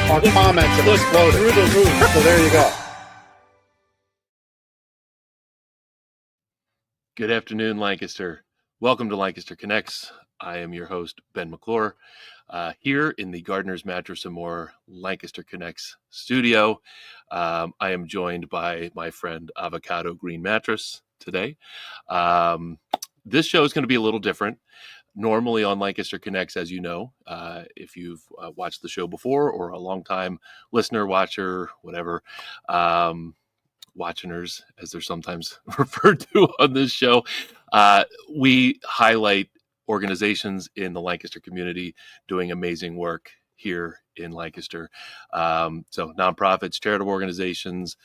Our comments have exploded through the roof. So there you go. Good afternoon, Lancaster. Welcome to Lancaster Connects. I am your host, Ben McClure, here in the Gardner's Mattress and More Lancaster Connects studio. I am joined by my friend Avocado Green Mattress today. This show is going to be a little different. Normally on Lancaster Connects, as you know, if you've watched the show before or a long-time listener, watcher, whatever, watchers, as they're sometimes referred to on this show, we highlight organizations in the Lancaster community doing amazing work here in Lancaster. So nonprofits, charitable organizations,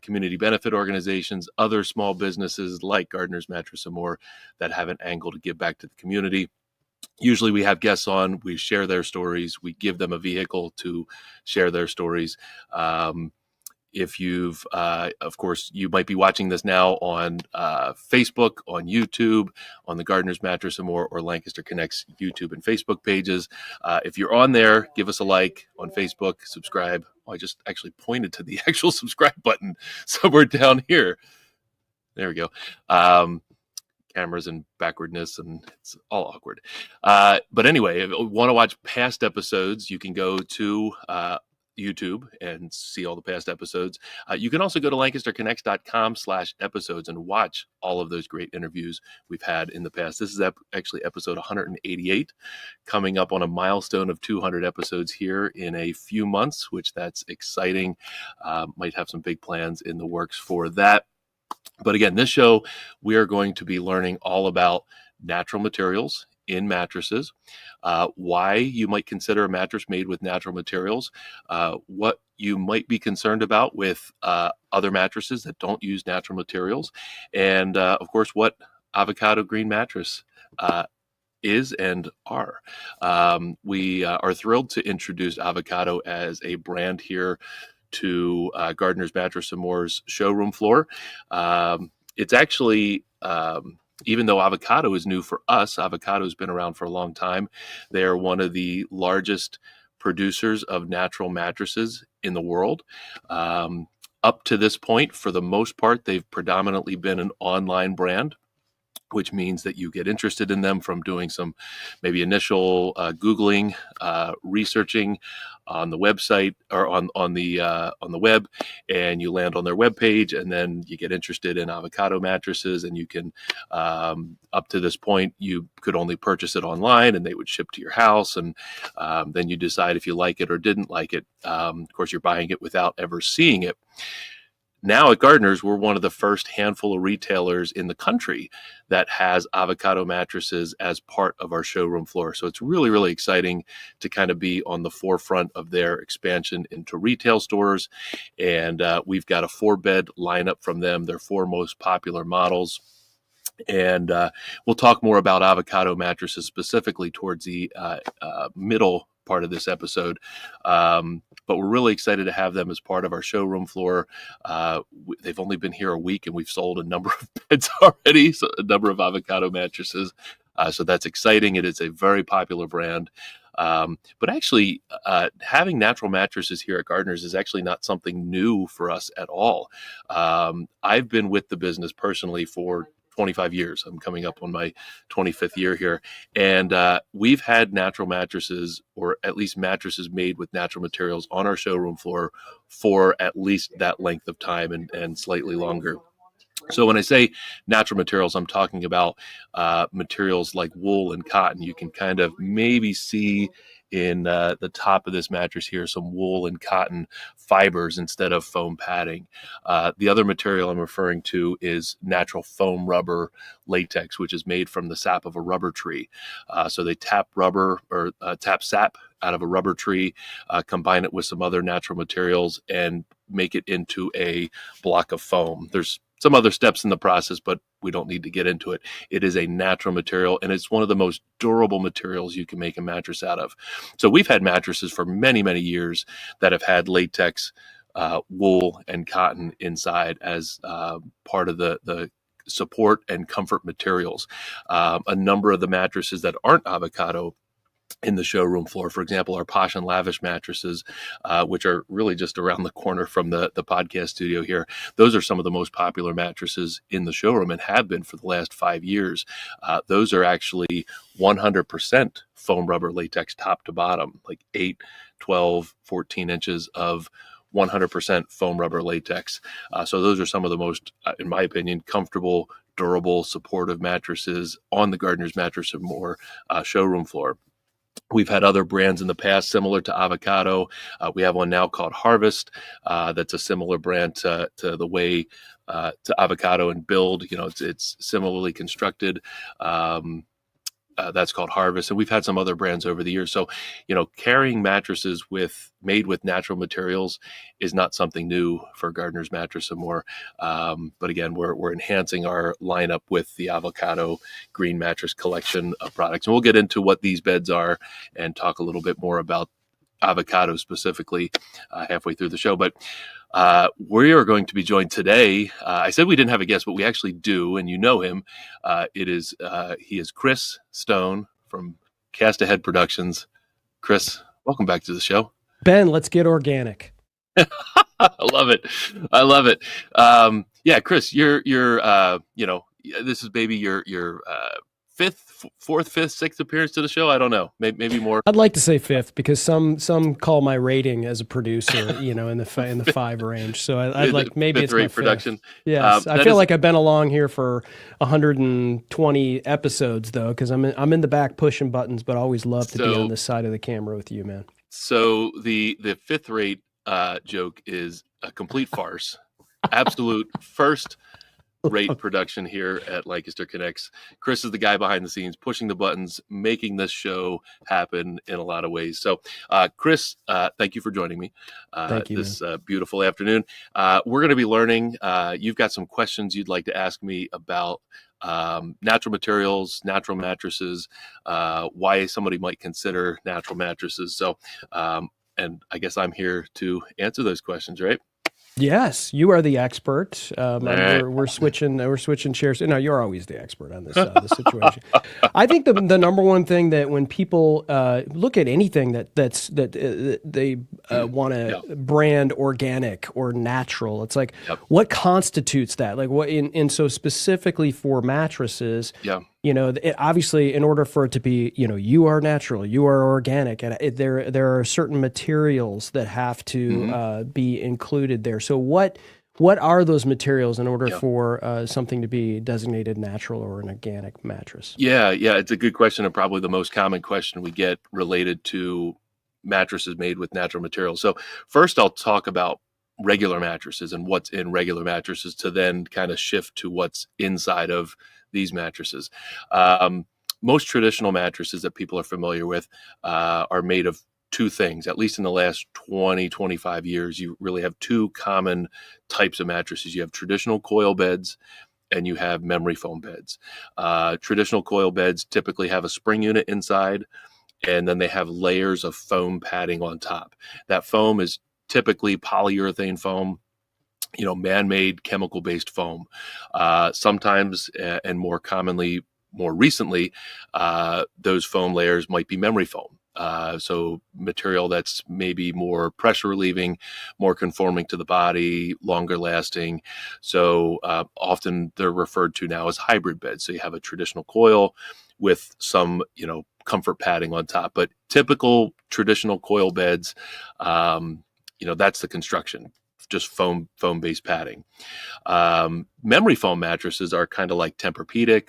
community benefit organizations, other small businesses like Gardner's Mattress and More that have an angle to give back to the community. Usually we have guests on, we share their stories, we give them a vehicle to share their stories. If you've, of course, you might be watching this now on Facebook, on YouTube, on the Gardner's Mattress and More or Lancaster Connects YouTube and Facebook pages. If you're on there, give us a like on Facebook, subscribe. Oh, I just actually pointed to the actual subscribe button somewhere down here. There we go. Cameras and backwardness, and it's all awkward. But anyway, if you want to watch past episodes, you can go to YouTube and see all the past episodes. You can also go to lancasterconnects.com/episodes and watch all of those great interviews we've had in the past. This is actually episode 188, coming up on a milestone of 200 episodes here in a few months, which that's exciting. Might have some big plans in the works for that. But again, this show, we are going to be learning all about natural materials in mattresses, why you might consider a mattress made with natural materials, what you might be concerned about with other mattresses that don't use natural materials, and of course, what Avocado Green Mattress is and are. We are thrilled to introduce Avocado as a brand here to Gardner's Mattress and More's showroom floor. It's actually, even though Avocado is new for us, Avocado has been around for a long time. They're one of the largest producers of natural mattresses in the world. Up to this point, for the most part, they've predominantly been an online brand, which means that you get interested in them from doing some maybe initial Googling, researching on the website or on the web, and you land on their webpage, and then you get interested in Avocado mattresses, and you can, up to this point, you could only purchase it online, and they would ship to your house, and then you decide if you like it or didn't like it. Of course, you're buying it without ever seeing it. Now at Gardner's, we're one of the first handful of retailers in the country that has Avocado mattresses as part of our showroom floor. So it's really, really exciting to kind of be on the forefront of their expansion into retail stores. And we've got a 4-bed lineup from them, their 4 most popular models. And we'll talk more about Avocado mattresses specifically towards the middle part of this episode. But we're really excited to have them as part of our showroom floor. They've only been here a week, and we've sold a number of beds already, so a number of Avocado mattresses. So that's exciting. It is a very popular brand. But actually, having natural mattresses here at Gardner's is actually not something new for us at all. I've been with the business personally for 25 years. I'm coming up on my 25th year here. And we've had natural mattresses, or at least mattresses made with natural materials, on our showroom floor for at least that length of time and slightly longer. So when I say natural materials, I'm talking about materials like wool and cotton. You can kind of maybe see in the top of this mattress here some wool and cotton fibers instead of foam padding. The other material I'm referring to is natural foam rubber latex, which is made from the sap of a rubber tree. So they tap rubber or tap sap out of a rubber tree, combine it with some other natural materials, and make it into a block of foam. There's some other steps in the process, but we don't need to get into it. It is a natural material, and it's one of the most durable materials you can make a mattress out of. So we've had mattresses for many, many years that have had latex, wool, and cotton inside as part of the support and comfort materials. A number of the mattresses that aren't Avocado in the showroom floor. For example, our Posh and Lavish mattresses, which are really just around the corner from the podcast studio here. Those are some of the most popular mattresses in the showroom and have been for the last 5 years. Those are actually 100% foam rubber latex top to bottom, like 8, 12, 14 inches of 100% foam rubber latex. So those are some of the most, in my opinion, comfortable, durable, supportive mattresses on the Gardner's Mattress and More showroom floor. We've had other brands in the past similar to Avocado. We have one now called Harvest. That's a similar brand to the way to Avocado and build. It's similarly constructed. That's called Harvest, and we've had some other brands over the years. So, carrying mattresses made with natural materials is not something new for Gardner's Mattress and More. But again, we're enhancing our lineup with the Avocado Green Mattress collection of products, and we'll get into what these beds are and talk a little bit more about Avocado specifically halfway through the show. But we are going to be joined today. I said we didn't have a guest, but we actually do, and you know him. He is Chris Stone from Cast Ahead Productions. Chris, welcome back to the show. Ben, let's get organic. I love it. Yeah, Chris, you're this is maybe your fourth, fifth, sixth appearance to the show. I don't know, maybe more. I'd like to say fifth because some call my rating as a producer, in the 5 range. So I'd like maybe it's my fifth. Production. Yes, I feel like I've been along here for 120 episodes though, because I'm in the back pushing buttons, but always love to be on this side of the camera with you, man. So the fifth rate joke is a complete farce. Absolute first rate production here at Lancaster Connects. Chris is the guy behind the scenes, pushing the buttons, making this show happen in a lot of ways. So, Chris, thank you for joining me Thank you, this beautiful afternoon. We're going to be learning. You've got some questions you'd like to ask me about natural materials, natural mattresses, why somebody might consider natural mattresses. So, and I guess I'm here to answer those questions, right? Yes, you are the expert. We're switching chairs. No, you're always the expert on this situation. I think the number one thing that when people look at anything that they want to brand organic or natural, it's like what constitutes that? Like what so specifically for mattresses. Yeah. Obviously, in order for it to be, you are natural, you are organic, and there are certain materials that have to be included there. So what are those materials in order for something to be designated natural or an organic mattress? Yeah, it's a good question, and probably the most common question we get related to mattresses made with natural materials. So first, I'll talk about regular mattresses and what's in regular mattresses to then kind of shift to what's inside of these mattresses. Most traditional mattresses that people are familiar with are made of two things. At least in the last 20, 25 years, you really have two common types of mattresses. You have traditional coil beds and you have memory foam beds. Traditional coil beds typically have a spring unit inside, and then they have layers of foam padding on top. That foam is typically polyurethane foam, man-made chemical-based foam. Sometimes, and more commonly, more recently, those foam layers might be memory foam. So material that's maybe more pressure relieving, more conforming to the body, longer lasting. So often they're referred to now as hybrid beds. So you have a traditional coil with some, comfort padding on top. But typical traditional coil beds, that's the construction. Just foam-based padding. Memory foam mattresses are kind of like Tempur-Pedic,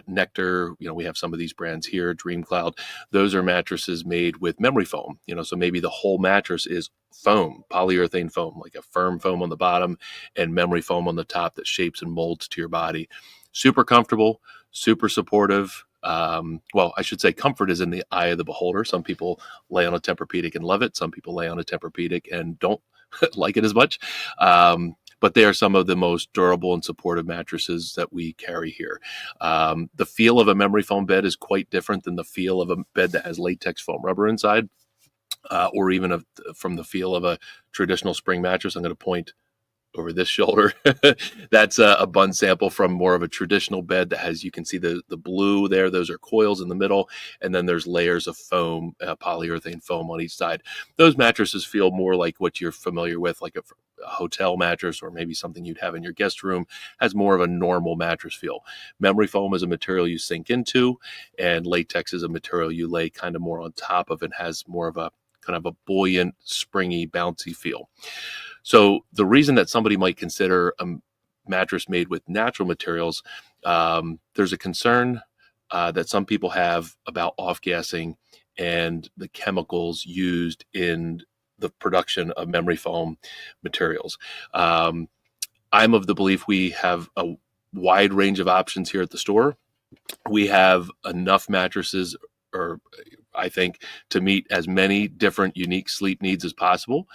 Nectar. We have some of these brands here, Dream Cloud. Those are mattresses made with memory foam. So maybe the whole mattress is foam, polyurethane foam, like a firm foam on the bottom and memory foam on the top that shapes and molds to your body. Super comfortable, super supportive. Well, I should say comfort is in the eye of the beholder. Some people lay on a Tempur-Pedic and love it. Some people lay on a Tempur-Pedic and don't like it as much. But they are some of the most durable and supportive mattresses that we carry here. The feel of a memory foam bed is quite different than the feel of a bed that has latex foam rubber inside, or even from the feel of a traditional spring mattress. I'm going to point over this shoulder. That's a bun sample from more of a traditional bed that has, you can see the blue there. Those are coils in the middle. And then there's layers of foam, polyurethane foam on each side. Those mattresses feel more like what you're familiar with, like a hotel mattress, or maybe something you'd have in your guest room, has more of a normal mattress feel. Memory foam is a material you sink into, and latex is a material you lay kind of more on top of, and has more of a kind of a buoyant, springy, bouncy feel. So the reason that somebody might consider a mattress made with natural materials, there's a concern that some people have about off-gassing and the chemicals used in the production of memory foam materials. I'm of the belief we have a wide range of options here at the store. We have enough mattresses, or I think, to meet as many different unique sleep needs as possible.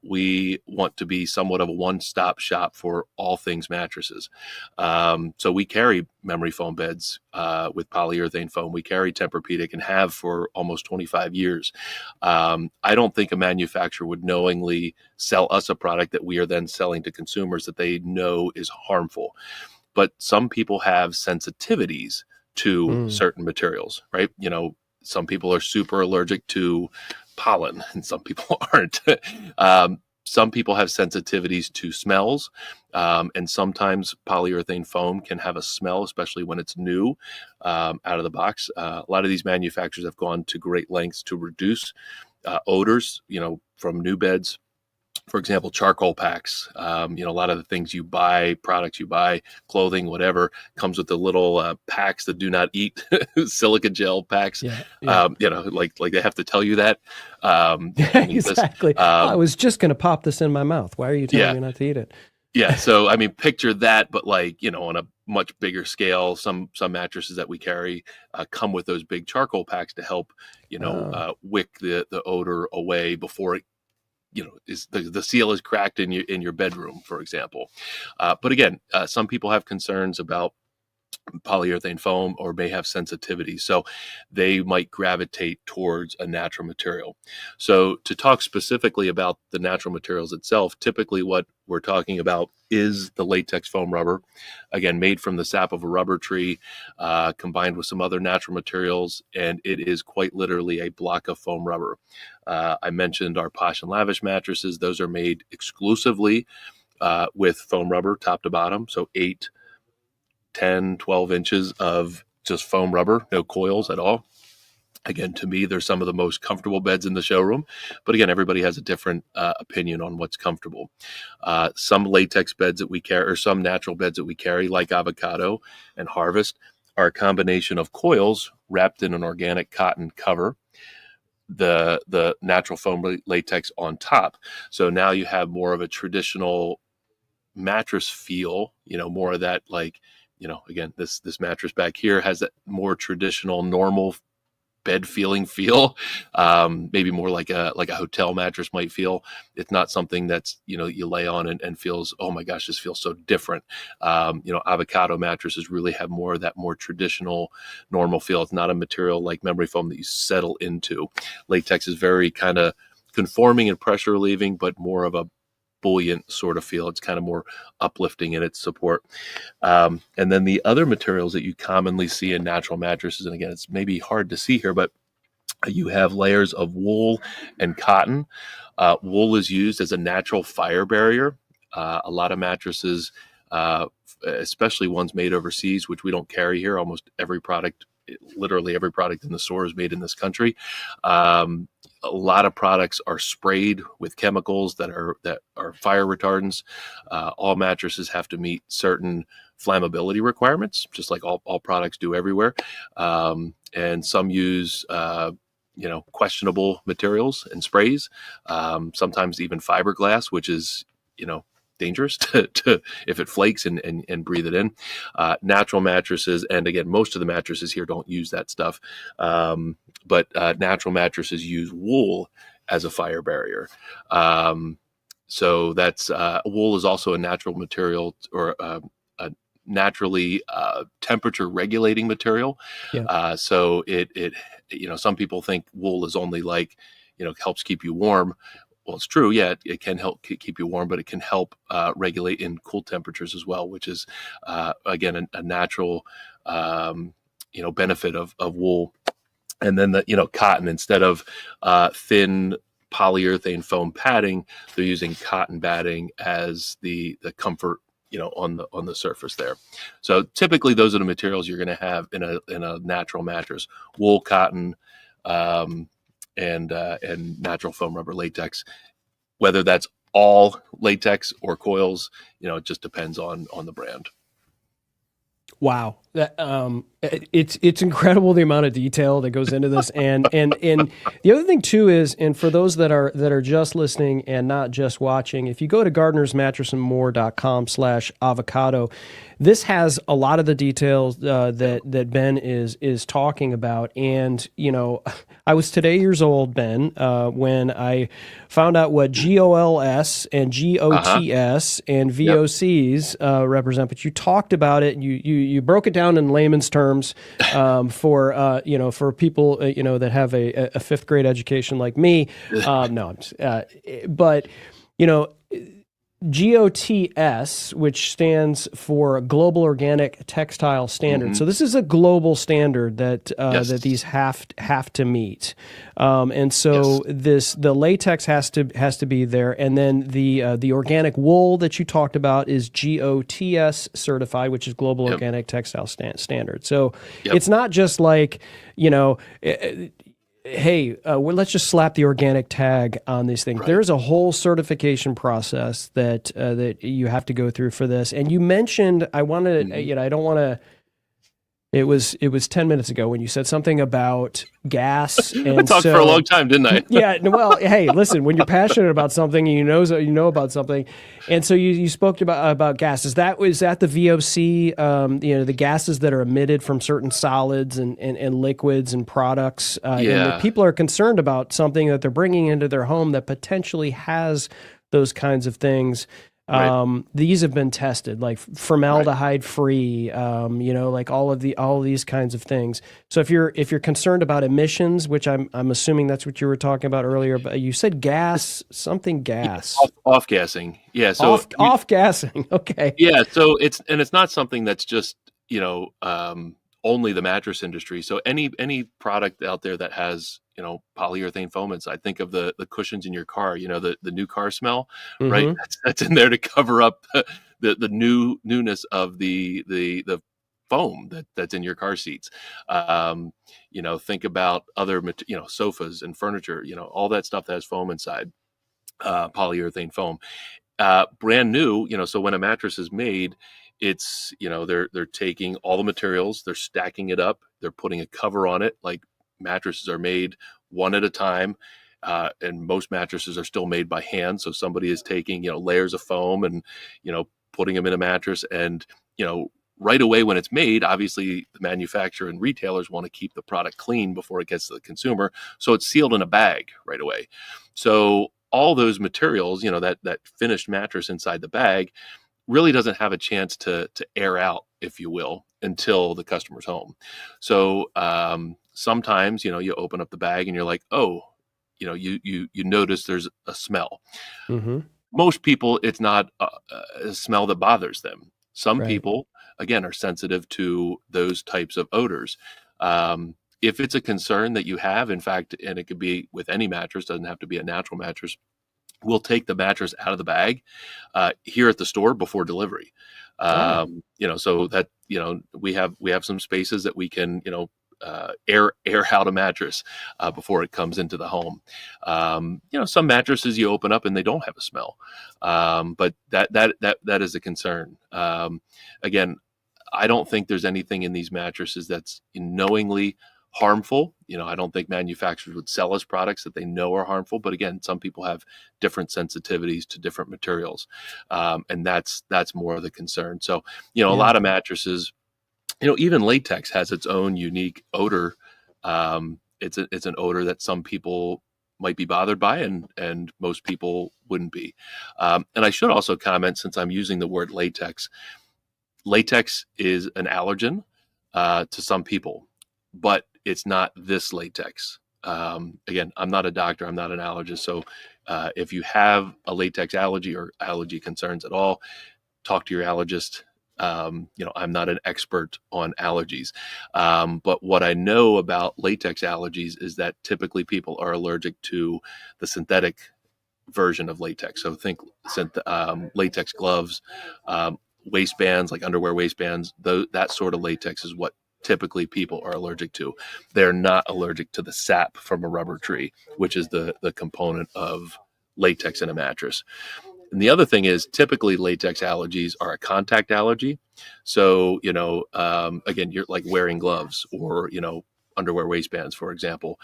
We want to be somewhat of a one-stop shop for all things mattresses. So we carry memory foam beds with polyurethane foam. We carry Tempur-Pedic and have for almost 25 years. I don't think a manufacturer would knowingly sell us a product that we are then selling to consumers that they know is harmful. But some people have sensitivities to certain materials, right? You know, some people are super allergic to pollen and some people aren't. Some people have sensitivities to smells, and sometimes polyurethane foam can have a smell, especially when it's new out of the box. A lot of these manufacturers have gone to great lengths to reduce odors, you know, from new beds. For example, charcoal packs, a lot of the things you buy, products you buy, clothing, whatever, comes with the little packs that do not eat, silica gel packs. Yeah. Like they have to tell you that. Exactly. I was just going to pop this in my mouth. Why are you telling me not to eat it? Yeah. So, I mean, picture that, but on a much bigger scale. Some mattresses that we carry come with those big charcoal packs to help, wick the odor away before it, is the seal is cracked in your bedroom, for example. But again, some people have concerns about polyurethane foam or may have sensitivity, so they might gravitate towards a natural material. So to talk specifically about the natural materials itself, typically what we're talking about is the latex foam rubber, again, made from the sap of a rubber tree, combined with some other natural materials, and it is quite literally a block of foam rubber. I mentioned our Posh and Lavish mattresses. Those are made exclusively with foam rubber top to bottom, so 8, 10, 12 inches of just foam rubber, no coils at all. Again, to me, they're some of the most comfortable beds in the showroom. But again, everybody has a different opinion on what's comfortable. Some latex beds that we carry, or some natural beds that we carry, like Avocado and Harvest, are a combination of coils wrapped in an organic cotton cover, the natural foam latex on top. So now you have more of a traditional mattress feel, more of that, again, this mattress back here has that more traditional, normal bed feeling feel, maybe more like a hotel mattress might feel. It's not something that's, you lay on and feels, oh my gosh, this feels so different. Avocado mattresses really have more of that more traditional, normal feel. It's not a material like memory foam that you settle into. Latex is very kind of conforming and pressure relieving, but more of a buoyant sort of feel. It's kind of more uplifting in its support. And then the other materials that you commonly see in natural mattresses, and again, it's maybe hard to see here, but you have layers of wool and cotton. Wool is used as a natural fire barrier. A lot of mattresses, especially ones made overseas, which we don't carry here, almost every product, literally every product in the store is made in this country. A lot of products are sprayed with chemicals that are fire retardants. All mattresses have to meet certain flammability requirements, just like all products do everywhere. And some use questionable materials and sprays. Sometimes even fiberglass, which is dangerous to if it flakes and breathe it in. Natural mattresses, and again, most of the mattresses here don't use that stuff, but natural mattresses use wool as a fire barrier. So that's wool is also a natural material, or a naturally temperature regulating material. Yeah. So it some people think wool is only helps keep you warm. well, it's true. Yeah, it can help keep you warm, but it can help regulate in cool temperatures as well, which is again a natural benefit of wool. And then the cotton, instead of thin polyurethane foam padding, they're using cotton batting as the comfort on the surface there. So typically those are the materials you're going to have in a natural mattress: wool, cotton, and natural foam rubber latex. Whether that's all latex or coils, it just depends on the brand. Wow. That it's incredible the amount of detail that goes into this. And the other thing too is, and for those that are just listening and not just watching, if you go to gardnersmattressandmore.com/avocado, this has a lot of the details that Ben is talking about. And I was today years old, Ben, when I found out what GOLS and GOTS and VOCs represent. But you talked about it, and you broke it down in layman's terms for people that have a fifth grade education like me. But GOTS, which stands for Global Organic Textile Standard. Mm-hmm. So this is a global standard that that these have to meet, and so the latex has to be there, and then the organic wool that you talked about is GOTS certified, which is Global Organic Textile Standard. So it's not just like hey, let's just slap the organic tag on these things. Right. There's a whole certification process that you have to go through for this. And you mentioned, I wanted, I don't want to. It was 10 minutes ago when you said something about gas. And I talked for a long time, didn't I? Yeah. Well, hey, listen, when you're passionate about something, and you know about something, and so you spoke about gas. Is that the VOC? The gases that are emitted from certain solids and liquids and products. And the people are concerned about something that they're bringing into their home that potentially has those kinds of things. Right. These have been tested, like formaldehyde free, like all of these kinds of things. So if you're concerned about emissions, which I'm assuming that's what you were talking about earlier, but you said gas. Off gassing. Yeah. So off gassing. Okay. Yeah. So it's not something that's just, only the mattress industry. So any product out there that has, polyurethane foam inside, think of the cushions in your car, the new car smell, right? That's in there to cover up the newness of the foam that's in your car seats. Think about other, sofas and furniture, all that stuff that has foam inside, polyurethane foam, brand new, so when a mattress is made, it's, they're taking all the materials, they're stacking it up, they're putting a cover on it. Like, mattresses are made one at a time, and most mattresses are still made by hand. So somebody is taking, layers of foam and, putting them in a mattress, and, right away when it's made, obviously the manufacturer and retailers want to keep the product clean before it gets to the consumer. So it's sealed in a bag right away. So all those materials, that finished mattress inside the bag really doesn't have a chance to air out, if you will, until the customer's home. So sometimes, you open up the bag and you're like, oh, you notice there's a smell. Mm-hmm. Most people, it's not a smell that bothers them. Some people, again, are sensitive to those types of odors. If it's a concern that you have, in fact, and it could be with any mattress, doesn't have to be a natural mattress, we'll take the mattress out of the bag here at the store before delivery. So that, we have some spaces that we can, air out a mattress before it comes into the home. Some mattresses you open up and they don't have a smell, but that is a concern. Again, I don't think there's anything in these mattresses that's knowingly harmful. I don't think manufacturers would sell us products that they know are harmful. But again, some people have different sensitivities to different materials, and that's more of the concern. So, a lot of mattresses, even latex has its own unique odor. It's an odor that some people might be bothered by, and most people wouldn't be. And I should also comment, since I'm using the word latex is an allergen to some people, but it's not this latex. Again, I'm not a doctor, I'm not an allergist, so If you have a latex allergy or allergy concerns at all, talk to your allergist. I'm not an expert on allergies, but what I know about latex allergies is that typically people are allergic to the synthetic version of latex. So think latex gloves, waistbands, like underwear waistbands, that sort of latex is what typically people are allergic to. They're not allergic to the sap from a rubber tree, which is the component of latex in a mattress. And the other thing is typically latex allergies are a contact allergy. So, again, you're like wearing gloves or, underwear waistbands, for example.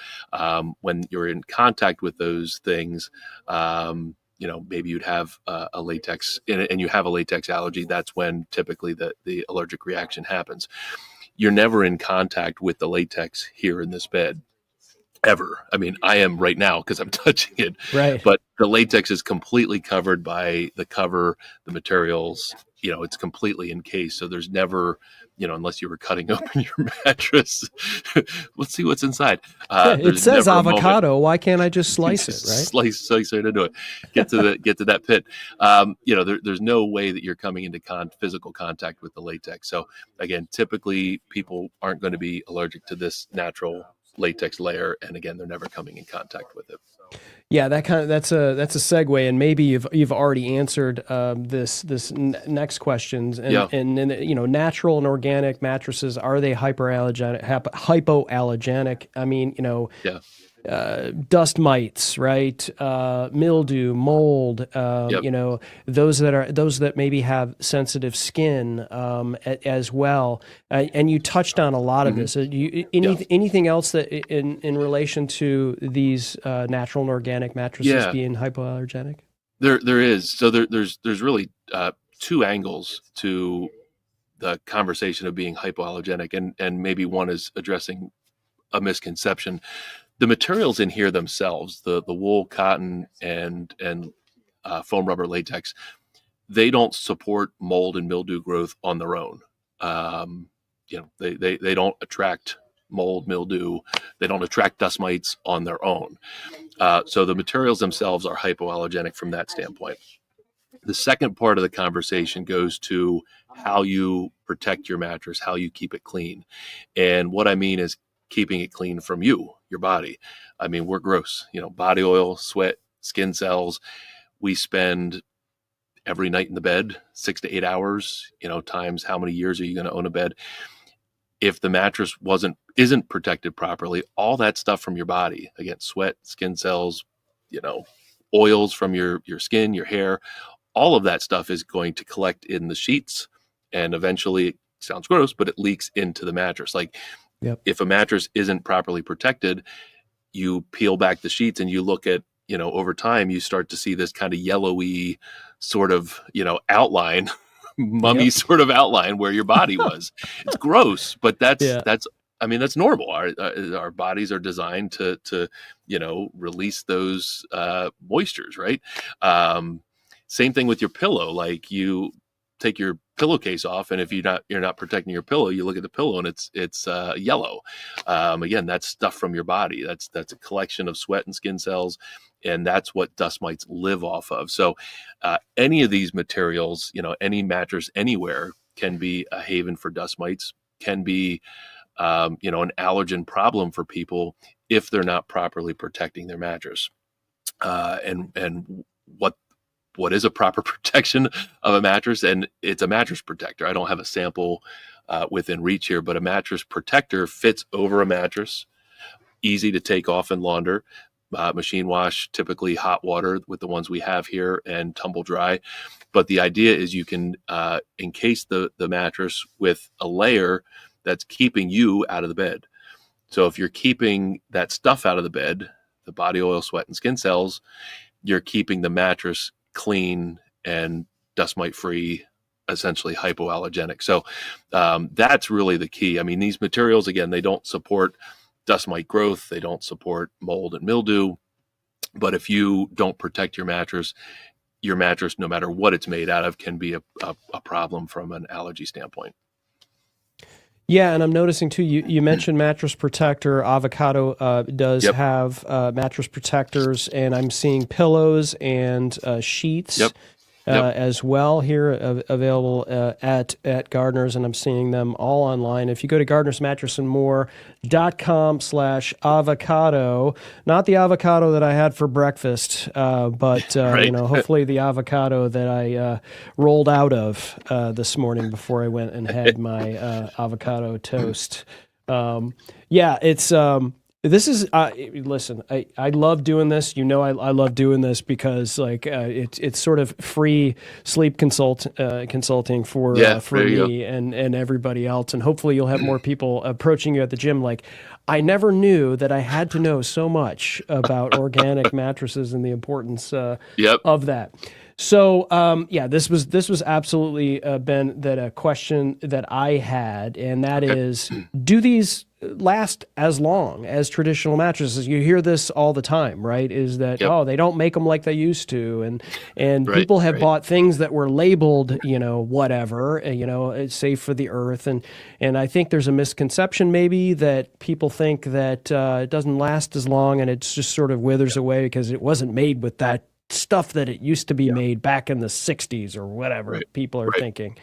When you're in contact with those things, maybe you'd have a latex and you have a latex allergy. That's when typically the allergic reaction happens. You're never in contact with the latex here in this bed. Ever. I mean, I am right now because I'm touching it. Right. But the latex is completely covered by the cover, the materials. It's completely encased. So there's never, unless you were cutting open your mattress, let's see what's inside. It says avocado. Why can't I just slice it? Right. Slice right into it. Get to that pit. There's no way that you're coming into physical contact with the latex. So again, typically people aren't going to be allergic to this natural latex layer, and again, they're never coming in contact with it. Yeah, that's a segue, and maybe you've already answered this next questions. And natural and organic mattresses, are they hypoallergenic? I mean, Yeah. Dust mites, right? Mildew, mold, Yep. those that maybe have sensitive skin as well. And you touched on a lot of this. Anything else that in relation to these natural and organic mattresses being hypoallergenic? There is. So there's really two angles to the conversation of being hypoallergenic, and maybe one is addressing a misconception. The materials in here themselves, the wool, cotton, and foam rubber latex, they don't support mold and mildew growth on their own. They don't attract mold, mildew. They don't attract dust mites on their own. So the materials themselves are hypoallergenic from that standpoint. The second part of the conversation goes to how you protect your mattress, how you keep it clean. And what I mean is keeping it clean from your body. I mean, we're gross, body oil, sweat, skin cells. We spend every night in the bed, 6 to 8 hours, times how many years are you going to own a bed? If the mattress isn't protected properly, all that stuff from your body, again, sweat, skin cells, oils from your skin, your hair, all of that stuff is going to collect in the sheets, and eventually, it sounds gross, but it leaks into the mattress. Like, yep. If a mattress isn't properly protected, you peel back the sheets and you look at, over time, you start to see this kind of yellowy sort of, outline, mummy sort of outline where your body was. It's gross, but that's normal. Our bodies are designed to release those moistures, right? Same thing with your pillow. Like, you take your pillowcase off, and if you're not protecting your pillow, you look at the pillow and it's yellow. Again, that's stuff from your body. That's a collection of sweat and skin cells, and that's what dust mites live off of. So any of these materials, any mattress anywhere can be a haven for dust mites, can be an allergen problem for people if they're not properly protecting their mattress. And what is a proper protection of a mattress? And it's a mattress protector. I don't have a sample within reach here, but a mattress protector fits over a mattress, easy to take off and launder, machine wash, typically hot water with the ones we have here, and tumble dry. But the idea is you can encase the mattress with a layer that's keeping you out of the bed. So if you're keeping that stuff out of the bed, the body oil, sweat, and skin cells, you're keeping the mattress clean and dust mite free, essentially hypoallergenic. So that's really the key. I mean, these materials, again, they don't support dust mite growth. They don't support mold and mildew. But if you don't protect your mattress, no matter what it's made out of, can be a problem from an allergy standpoint. Yeah, and I'm noticing too. You mentioned mattress protector. Avocado does Yep. have mattress protectors, and I'm seeing pillows and sheets Yep. Yep. as well here available at Gardner's, and I'm seeing them all online. If you go to gardnersmattressandmore.com/avocado, not the avocado that I had for breakfast, but Right. hopefully the avocado that I rolled out of this morning before I went and had my avocado toast. Yeah, it's this is listen. I love doing this. I love doing this because it's sort of free sleep consulting for There you me and everybody else, and hopefully you'll have more people approaching you at the gym. Like, I never knew that I had to know so much about organic mattresses and the importance Yep. of that. So this was absolutely Ben, that a question that I had, and that is, do these last as long as traditional mattresses? You hear this all the time, right? Is that they don't make them like they used to, and Right, people have right. bought things that were labeled, whatever, it's safe for the earth, and I think there's a misconception maybe that people think that it doesn't last as long and it just sort of withers away because it wasn't made with that stuff that it used to be made back in the 60s or whatever people are thinking.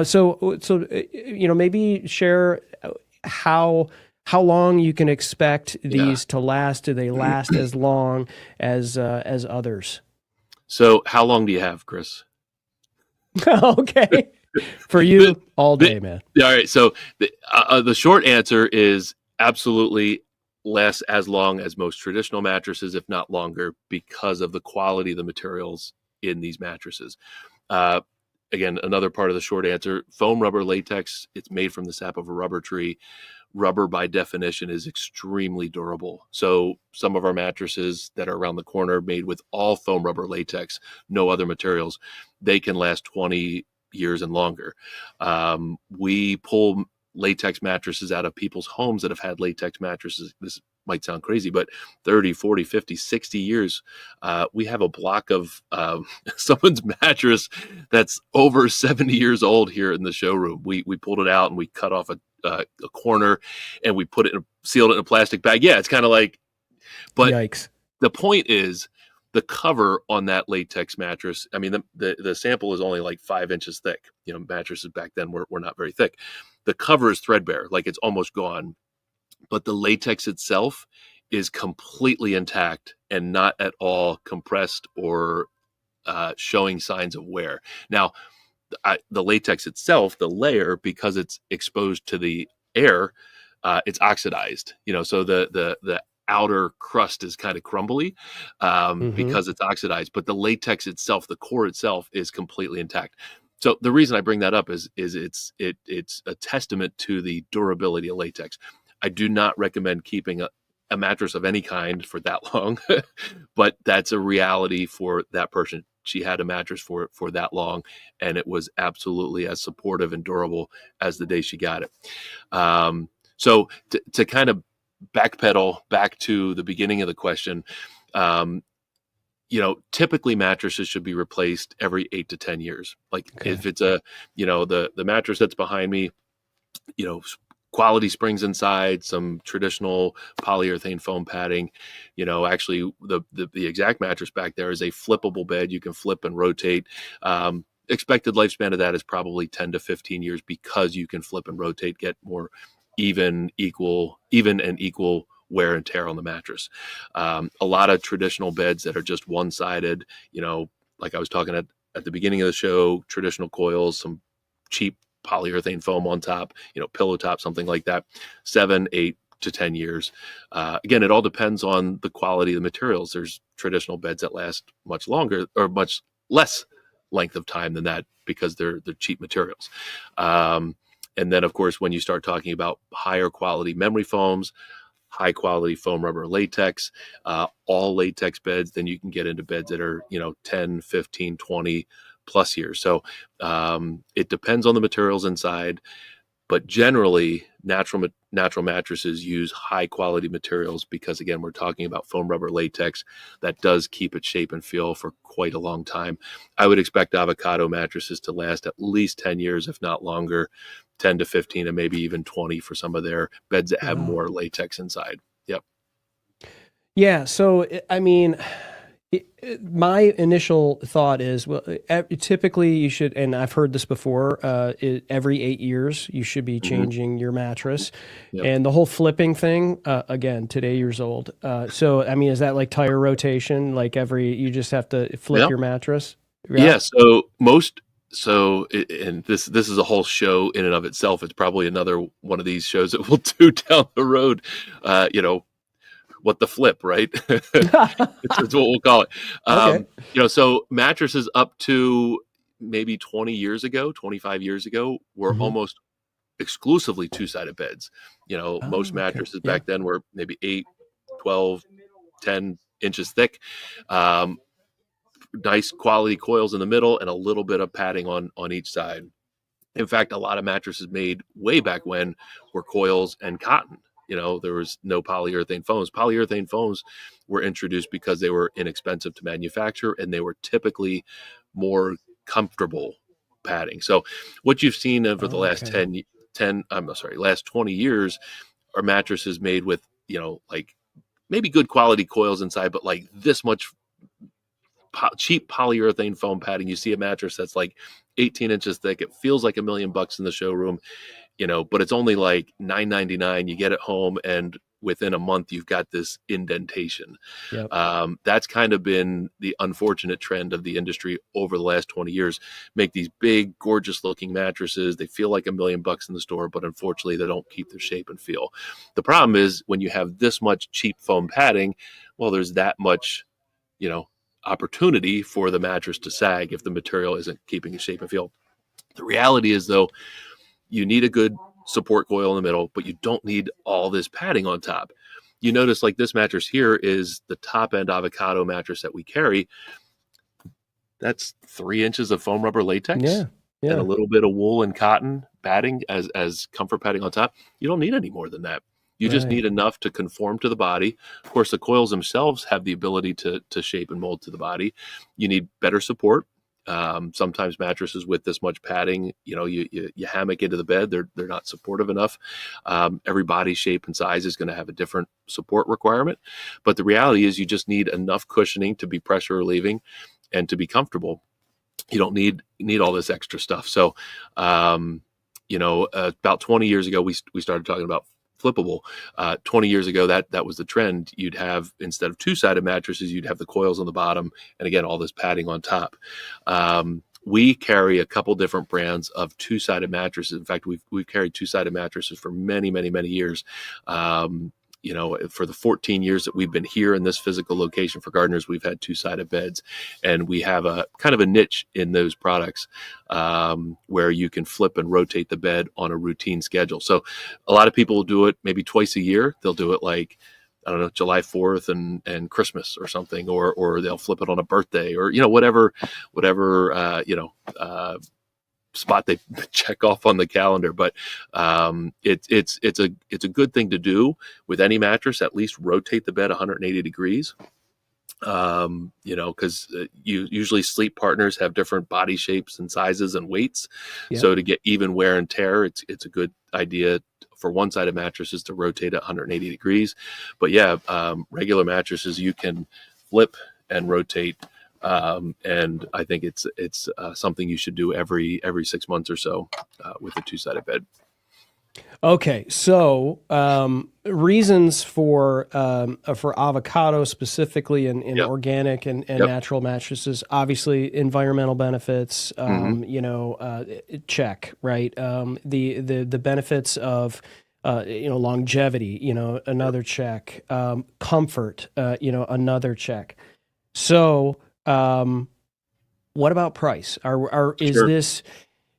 So maybe share how long you can expect these to last. Do they last as long as others? So how long do you have, Chris? Okay. For you, all day, man. All right. So the short answer is absolutely less as long as most traditional mattresses, if not longer, because of the quality of the materials in these mattresses. Again, another part of the short answer, foam, rubber, latex, it's made from the sap of a rubber tree. Rubber, by definition, is extremely durable. So some of our mattresses that are around the corner made with all foam, rubber, latex, no other materials, they can last 20 years and longer. We pull latex mattresses out of people's homes that have had latex mattresses. This might sound crazy, but 30, 40, 50, 60 years. We have a block of someone's mattress that's over 70 years old here in the showroom. We pulled it out and we cut off a corner and we sealed it in a plastic bag. Yeah, it's kind of like, but yikes. The point is, the cover on that latex mattress, I mean, the sample is only like 5 inches thick. Mattresses back then were not very thick. The cover is threadbare, like it's almost gone. But the latex itself is completely intact and not at all compressed or showing signs of wear. Now, the latex itself, the layer, because it's exposed to the air, it's oxidized. So the outer crust is kind of crumbly because it's oxidized, but the latex itself, the core itself, is completely intact. So the reason I bring that up is it's a testament to the durability of latex. I do not recommend keeping a mattress of any kind for that long, but that's a reality for that person. She had a mattress for that long, and it was absolutely as supportive and durable as the day she got it. So to kind of backpedal back to the beginning of the question, typically mattresses should be replaced every 8 to 10 years. Like if it's the mattress that's behind me, quality springs inside, some traditional polyurethane foam padding. Actually the exact mattress back there is a flippable bed. You can flip and rotate. Expected lifespan of that is probably 10 to 15 years because you can flip and rotate, get more even and equal wear and tear on the mattress. A lot of traditional beds that are just one-sided, like I was talking at the beginning of the show, traditional coils, some cheap polyurethane foam on top, pillow top, something like that, 7, 8 to 10 years. Again, it all depends on the quality of the materials. There's traditional beds that last much longer or much less length of time than that because they're cheap materials. And then, of course, when you start talking about higher quality memory foams, high quality foam, rubber, latex, all latex beds, then you can get into beds that are, 10, 15, 20 plus years. So it depends on the materials inside, but generally natural natural mattresses use high quality materials because, again, we're talking about foam rubber latex that does keep its shape and feel for quite a long time. I would expect Avocado mattresses to last at least 10 years, if not longer, 10 to 15, and maybe even 20 for some of their beds that have more latex inside. Yep. Yeah. So, I mean, my initial thought is, well, typically you should, and I've heard this before, every 8 years you should be changing your mattress. Yep. And the whole flipping thing, again, today years old. So, I mean, is that like tire rotation? Like you just have to flip your mattress? Yeah. And this is a whole show in and of itself. It's probably another one of these shows that we'll do down the road. What the flip, right? It's what we'll call it. Okay. So mattresses up to maybe 20 years ago, 25 years ago, were almost exclusively two-sided beds. Most mattresses back then were maybe 8, 12, 10 inches thick. Nice quality coils in the middle and a little bit of padding on each side. In fact, a lot of mattresses made way back when were coils and cotton. There was no polyurethane foams. Polyurethane foams were introduced because they were inexpensive to manufacture and they were typically more comfortable padding. So what you've seen over the last last 20 years are mattresses made with, like maybe good quality coils inside, but like this much cheap polyurethane foam padding. You see a mattress that's like 18 inches thick. It feels like $1 million in the showroom. But it's only like $9.99. You get it home, and within a month, you've got this indentation. Yep. That's kind of been the unfortunate trend of the industry over the last 20 years. Make these big, gorgeous-looking mattresses. They feel like $1 million in the store, but unfortunately, they don't keep their shape and feel. The problem is when you have this much cheap foam padding, well, there's that much, opportunity for the mattress to sag if the material isn't keeping its shape and feel. The reality is, though, you need a good support coil in the middle, but you don't need all this padding on top. You notice like this mattress here is the top end Avocado mattress that we carry. That's 3 inches of foam rubber latex and a little bit of wool and cotton padding as comfort padding on top. You don't need any more than that. You just need enough to conform to the body. Of course, the coils themselves have the ability to shape and mold to the body. You need better support. Sometimes mattresses with this much padding, you hammock into the bed, they're not supportive enough. Every body shape and size is going to have a different support requirement. But the reality is you just need enough cushioning to be pressure relieving and to be comfortable. You don't need all this extra stuff. So, about 20 years ago, we started talking about flippable. 20 years ago, that was the trend. You'd have, instead of two-sided mattresses, you'd have the coils on the bottom, and again, all this padding on top. We carry a couple different brands of two-sided mattresses. In fact, we've carried two-sided mattresses for many, many, many years. For the 14 years that we've been here in this physical location for Gardners, we've had two-sided beds, and we have a kind of a niche in those products where you can flip and rotate the bed on a routine schedule. So a lot of people will do it maybe twice a year. They'll do it like, I don't know, July 4th and Christmas or something, or they'll flip it on a birthday or, whatever, spot they check off on the calendar. But it's a good thing to do with any mattress. At least rotate the bed 180 degrees. Because usually sleep partners have different body shapes and sizes and weights. Yep. So to get even wear and tear, it's a good idea for one-sided mattresses to rotate at 180 degrees. But regular mattresses you can flip and rotate. And I think it's something you should do every 6 months or so with a two-sided bed. Okay, so reasons for avocado specifically and organic and natural mattresses. Obviously, environmental benefits. Check, right. The benefits of longevity. Another check. Comfort. Another check. So. What about price? Is this,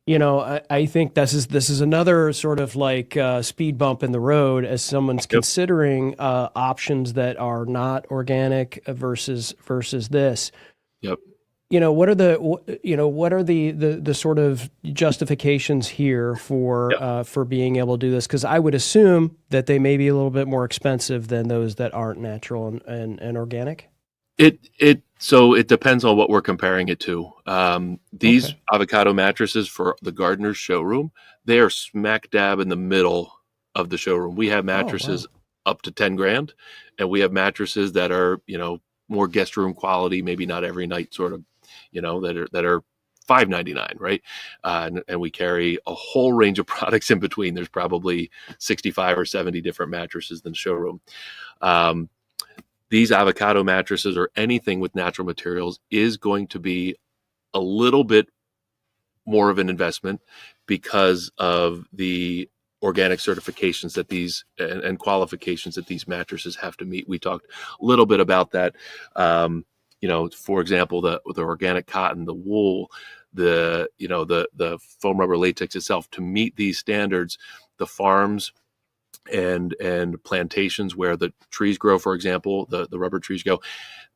I think this is another sort of like speed bump in the road as someone's considering options that are not organic versus this. Yep. what are the sort of justifications here for being able to do this? Because I would assume that they may be a little bit more expensive than those that aren't natural and organic. So it depends on what we're comparing it to. These avocado mattresses for the Gardner's showroom, they are smack dab in the middle of the showroom. We have mattresses up to 10 grand, and we have mattresses that are, more guest room quality, maybe not every night sort of, that are $5.99, right? And we carry a whole range of products in between. There's probably 65 or 70 different mattresses in the showroom. These avocado mattresses or anything with natural materials is going to be a little bit more of an investment because of the organic certifications that these and qualifications that these mattresses have to meet. We talked a little bit about that. For example, the organic cotton, the wool, the foam rubber latex itself. To meet these standards, the farms and plantations where the trees grow, for example, the rubber trees go,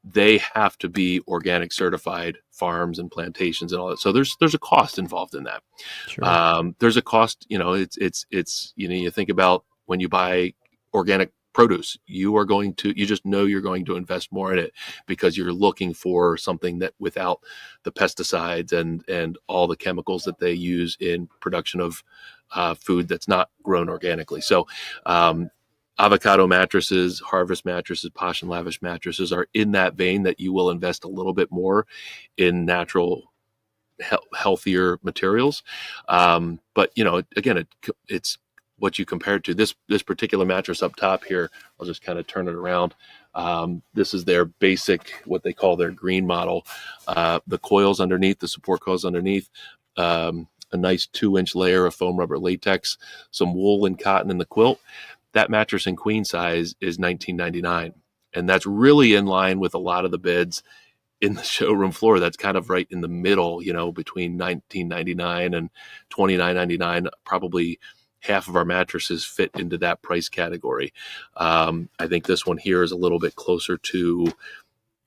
they have to be organic certified farms and plantations and all that. So there's a cost involved in that. Sure. There's a cost, it's you think about when you buy organic produce, you just know you're going to invest more in it because you're looking for something that without the pesticides and all the chemicals that they use in production of food that's not grown organically. So avocado mattresses, harvest mattresses, Posh and Lavish mattresses are in that vein that you will invest a little bit more in natural, healthier materials. But again, it's what you compare it to. This particular mattress up top here, I'll just kind of turn it around. This is their basic, what they call their green model. The coils underneath, the support coils underneath, a nice 2-inch layer of foam rubber latex, some wool and cotton in the quilt. That mattress in queen size is $19.99. And that's really in line with a lot of the beds in the showroom floor. That's kind of right in the middle, between $19.99 and $29.99. Probably half of our mattresses fit into that price category. I think this one here is a little bit closer to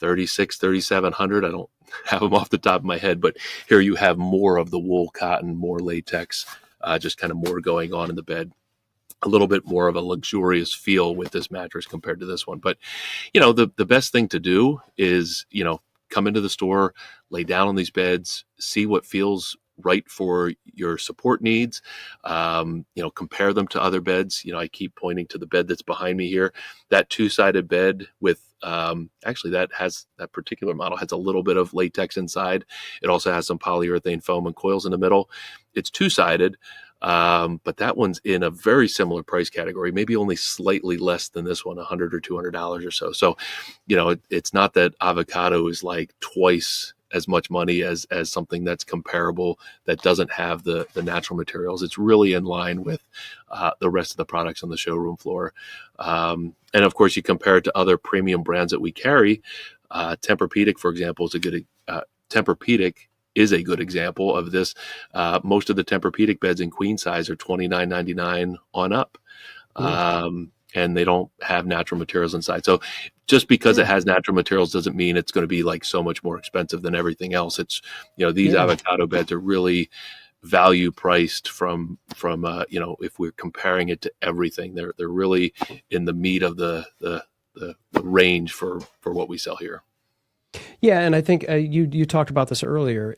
$3,700. I don't have them off the top of my head, but here you have more of the wool, cotton, more latex, just kind of more going on in the bed. A little bit more of a luxurious feel with this mattress compared to this one. But, the best thing to do is, come into the store, lay down on these beds, see what feels right for your support needs, compare them to other beds. I keep pointing to the bed that's behind me here. That 2-sided bed with, actually that particular model has a little bit of latex inside. It also has some polyurethane foam and coils in the middle. It's 2-sided. But that one's in a very similar price category, maybe only slightly less than this one, $100 or $200 or so. So, it's not that avocado is like twice as much money as something that's comparable that doesn't have the natural materials. It's really in line with the rest of the products on the showroom floor. And of course, you compare it to other premium brands that we carry. Tempur-Pedic, for example, is a good Tempur-Pedic is a good example of this. Most of the Tempur-Pedic beds in queen size are $29.99 on up. And they don't have natural materials inside. So just because it has natural materials doesn't mean it's going to be like so much more expensive than everything else. It's, these avocado beds are really value priced from if we're comparing it to everything, they're really in the meat of the range for what we sell here. Yeah, and I think you talked about this earlier.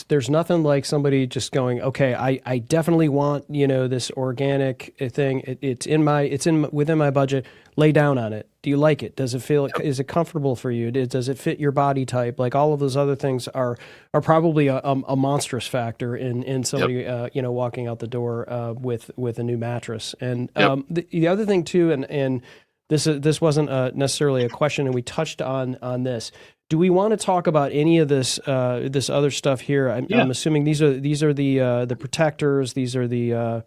There's nothing like somebody just going, okay, I definitely want this organic thing. It's within my budget. Lay down on it. Do you like it? Does it feel? Yep. Is it comfortable for you? Does it fit your body type? Like all of those other things are probably a monstrous factor in somebody walking out the door with a new mattress. And the other thing too, and this wasn't necessarily a question, and we touched on this. Do we want to talk about any of this other stuff here? I'm assuming these are the protectors. These are the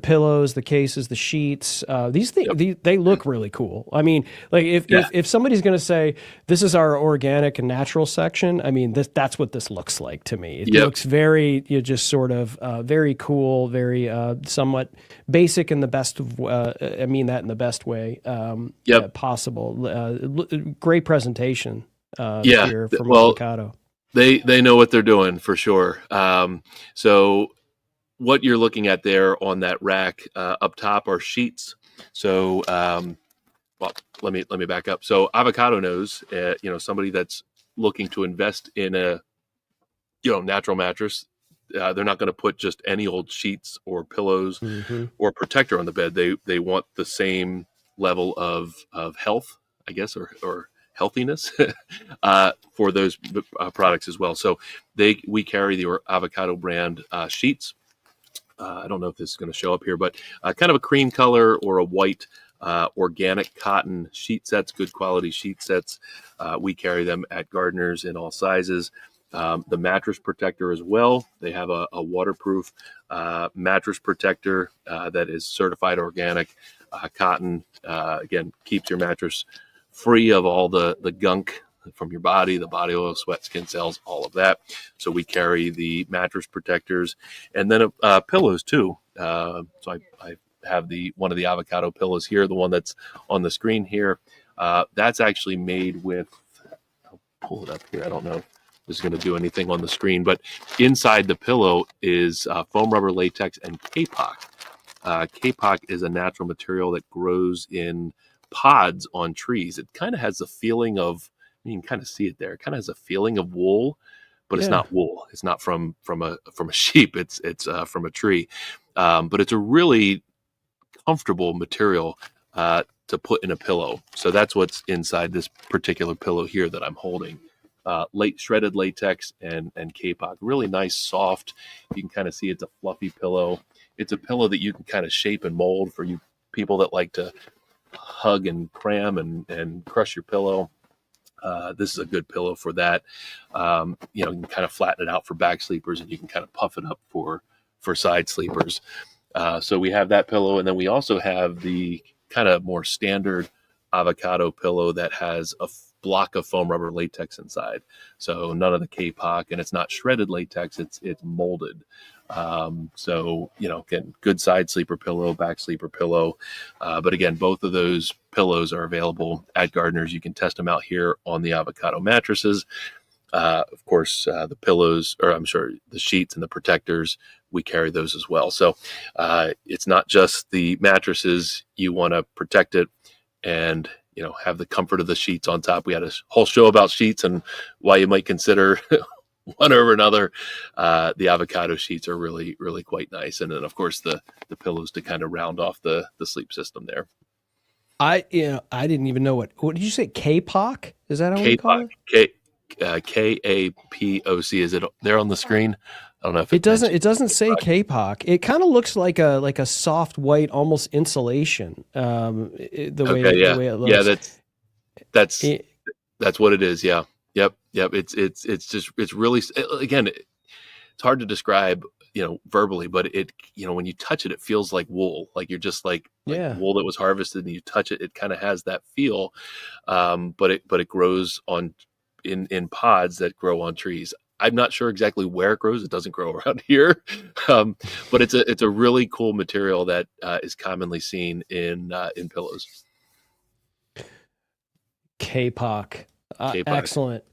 pillows, the cases, the sheets. These things they look really cool. I mean, like if somebody's going to say this is our organic and natural section, I mean that's what this looks like to me. It looks very just sort of very cool, very somewhat basic in the best of. I mean that in the best way possible. Great presentation. Here from Avocado. They know what they're doing for sure. So what you're looking at there on that rack up top are sheets. So well, let me back up. So Avocado knows, somebody that's looking to invest in a natural mattress. They're not going to put just any old sheets or pillows or protector on the bed. They want the same level of health, I guess, or healthiness for those products as well. So we carry the Avocado brand sheets. I don't know if this is going to show up here, but kind of a cream color or a white organic cotton sheet sets, good quality sheet sets. We carry them at Gardner's in all sizes. The mattress protector as well. They have a waterproof mattress protector that is certified organic cotton. Again, keeps your mattress free of all the gunk from your body, the body oil, sweat, skin cells, all of that. So we carry the mattress protectors and then pillows too. So I have one of the Avocado pillows here, the one that's on the screen here. That's actually made with, I'll pull it up here. I don't know if this is going to do anything on the screen, but inside the pillow is foam rubber latex and kapok. Kapok is a natural material that grows in pods on trees. It kind of has the feeling of, you can kind of see it there. It kind of has a feeling of wool, but it's not wool. It's not from a sheep. It's from a tree. But it's a really comfortable material to put in a pillow. So that's what's inside this particular pillow here that I'm holding. Shredded latex and kapok. Really nice, soft. You can kind of see it's a fluffy pillow. It's a pillow that you can kind of shape and mold for you people that like to hug and cram and crush your pillow. This is a good pillow for that. You can kind of flatten it out for back sleepers, and you can kind of puff it up for side sleepers. So we have that pillow, and then we also have the kind of more standard Avocado pillow that has a block of foam rubber latex inside. So none of the kapok, and it's not shredded latex. It's molded. So again, good side sleeper pillow, back sleeper pillow. But again, both of those pillows are available at Gardner's. You can test them out here on the Avocado mattresses. Of course, the pillows, or I'm sure the sheets and the protectors, we carry those as well. So it's not just the mattresses. You want to protect it and have the comfort of the sheets on top. We had a whole show about sheets and why you might consider one over another. The Avocado sheets are really, really quite nice. And then of course the pillows to kind of round off the sleep system there. I didn't even know what did you say? Kapok? Is that how you call it? Kapoc. Is it there on the screen? I don't know if it doesn't say kapok. It kind of looks like a soft white, almost insulation. The way it looks. Yeah, that's what it is. Yeah. Yep. It's really, again, it's hard to describe, verbally, but it, when you touch it, it feels like wool. Like you're just like wool that was harvested, and you touch it, it kind of has that feel. But it grows in pods that grow on trees. I'm not sure exactly where it grows. It doesn't grow around here, but it's a really cool material that is commonly seen in pillows. Kapok. Kapok. Excellent.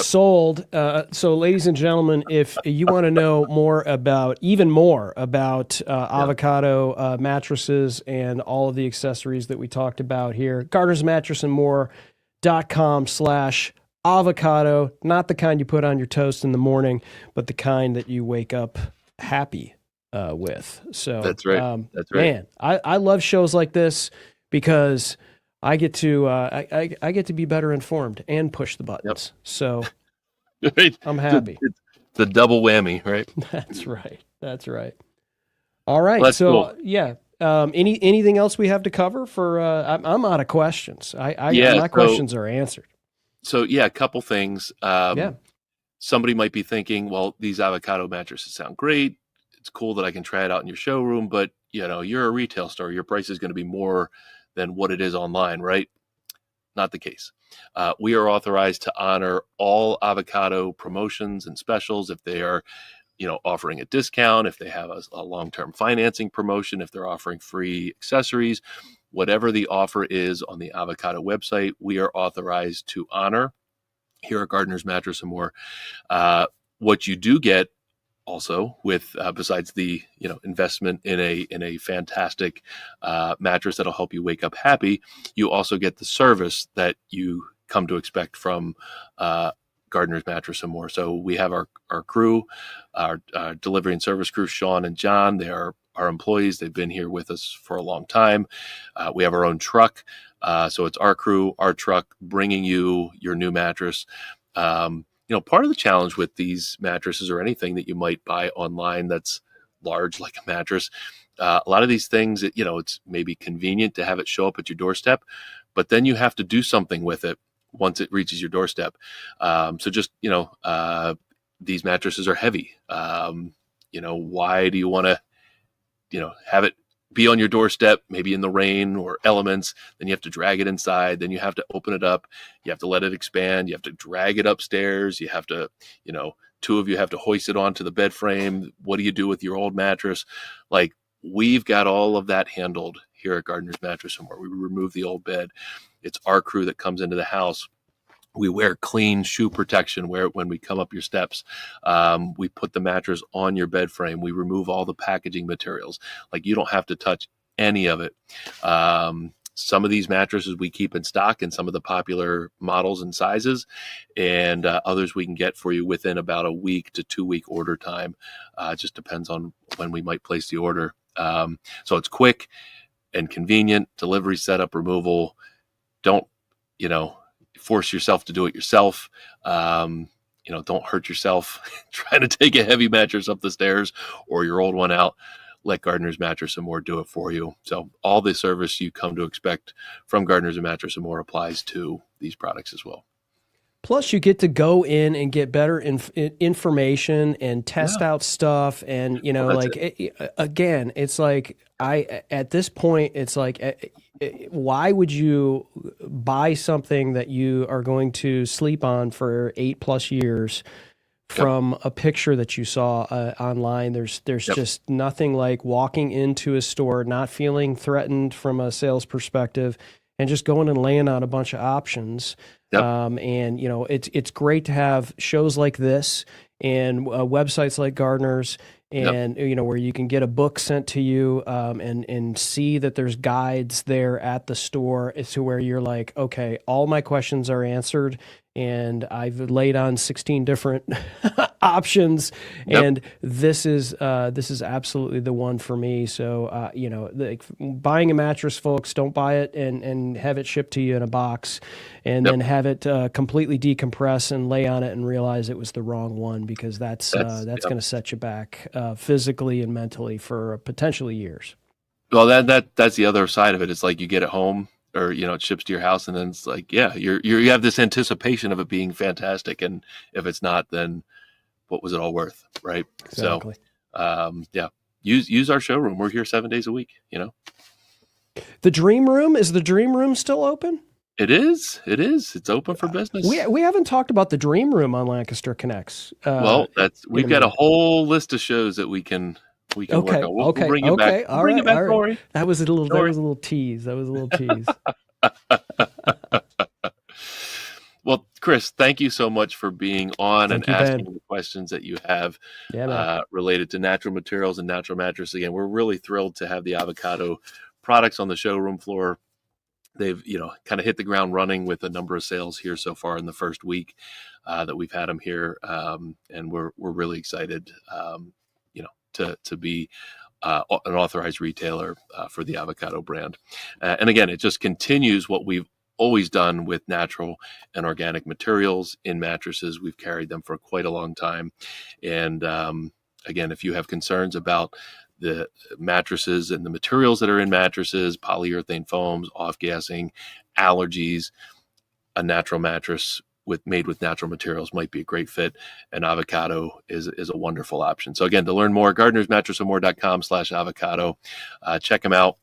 Sold. So, ladies and gentlemen, if you want to know even more about Avocado mattresses and all of the accessories that we talked about here, GardnersMattressandMore.com/avocado, not the kind you put on your toast in the morning, but the kind that you wake up happy with. So that's right. That's right. Man, I love shows like this because I get to I get to be better informed and push the buttons. Yep. So I'm happy. It's the double whammy, right? That's right. That's right. All right. Well, so cool. Yeah. Anything else we have to cover for? I'm out of questions. My questions are answered. So a couple things. Somebody might be thinking, well, these Avocado mattresses sound great. It's cool that I can try it out in your showroom, but you're a retail store. Your price is going to be more than what it is online, right? Not the case. We are authorized to honor all Avocado promotions and specials if they are, offering a discount, if they have a long-term financing promotion, if they're offering free accessories. Whatever the offer is on the Avocado website, we are authorized to honor. here at Gardner's Mattress and More. What you do get also with besides the investment in a fantastic mattress that'll help you wake up happy, you also get the service that you come to expect from Gardner's Mattress and More. So we have our crew, our delivery and service crew, Sean and John. They are our employees. They've been here with us for a long time. We have our own truck. So it's our crew, our truck bringing you your new mattress. Part of the challenge with these mattresses or anything that you might buy online that's large, like a mattress, a lot of these things, it's maybe convenient to have it show up at your doorstep, but then you have to do something with it once it reaches your doorstep. These mattresses are heavy. Why do you want to, have it be on your doorstep, maybe in the rain or elements, then you have to drag it inside, then you have to open it up, you have to let it expand, you have to drag it upstairs, you have to, two of you have to hoist it onto the bed frame. What do you do with your old mattress? Like, we've got all of that handled here at Gardner's Mattress and More. We remove the old bed. It's our crew that comes into the house. We wear clean shoe protection when we come up your steps. We put the mattress on your bed frame. We remove all the packaging materials. Like, you don't have to touch any of it. Some of these mattresses we keep in stock in some of the popular models and sizes, and others we can get for you within about a week to 2 week order time. It just depends on when we might place the order. So it's quick and convenient. Delivery, setup, removal. Don't, force yourself to do it yourself. Don't hurt yourself trying to take a heavy mattress up the stairs or your old one out. Let Gardner's Mattress and More do it for you. So all the service you come to expect from Gardner's Mattress and More applies to these products as well. Plus, you get to go in and get better information and test out stuff. And, again, it's like at this point, it's like, why would you buy something that you are going to sleep on for 8+ years from a picture that you saw online? There's just nothing like walking into a store, not feeling threatened from a sales perspective, and just going and laying out a bunch of options. It's great to have shows like this and websites like Gardner's, and where you can get a book sent to you and see that there's guides there at the store, to where you're like, okay, all my questions are answered, and I've laid on 16 different options, and this is absolutely the one for me. So buying a mattress, folks, don't buy it and have it shipped to you in a box, and then have it completely decompress and lay on it and realize it was the wrong one, because that's going to set you back physically and mentally for potentially years. Well, that's the other side of it. It's like you get it home, or it ships to your house, and then it's like, you have this anticipation of it being fantastic, and if it's not, then what was it all worth, right? Exactly. So use our showroom. We're here 7 days a week. The Dream Room, is the Dream Room still open? It is. It's open for business. We haven't talked about the Dream Room on Lancaster Connects. We've got a whole list of shows that we can work on. We'll bring you back. All bring you back, Corey. That was a little tease. Well, Chris, thank you so much for being on and asking the questions that you have related to natural materials and natural mattress. Again, we're really thrilled to have the Avocado products on the showroom floor. They've, kind of hit the ground running with a number of sales here so far in the first week that we've had them here, and we're really excited, to be an authorized retailer for the Avocado brand. And again, it just continues what we've always done with natural and organic materials in mattresses. We've carried them for quite a long time. And again, if you have concerns about the mattresses and the materials that are in mattresses, polyurethane foams, off-gassing, allergies, a natural mattress made with natural materials might be a great fit, and Avocado is a wonderful option. So again, to learn more, gardnersmattressandmore.com/avocado. Check them out.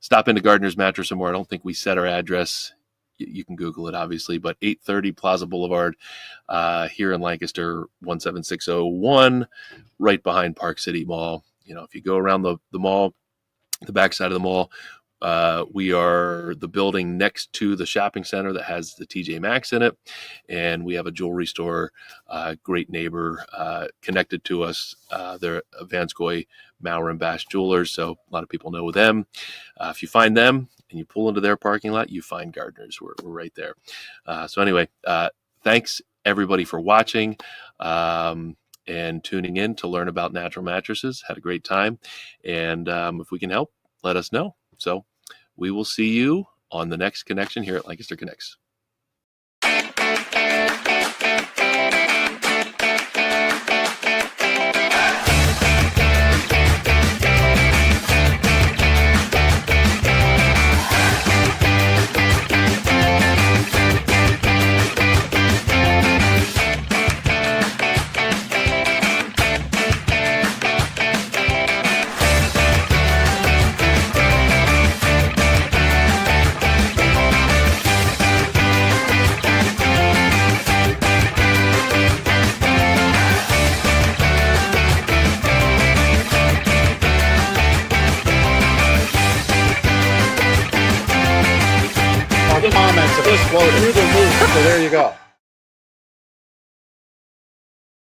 Stop into Gardner's Mattress and More. I don't think we set our address. You can Google it, obviously, but 830 Plaza Boulevard here in Lancaster, 17601, right behind Park City Mall. If you go around the mall, the backside of the mall, We are the building next to the shopping center that has the TJ Maxx in it. And we have a jewelry store, great neighbor connected to us. They're Vanscoy, Maurer and Bash Jewelers. So a lot of people know them. If you find them and you pull into their parking lot, you find Gardner's. We're right there. So anyway, thanks everybody for watching and tuning in to learn about natural mattresses. Had a great time. And if we can help, let us know. So we will see you on the next connection here at Lancaster Connects. Comments have exploded through the roof. So there you go.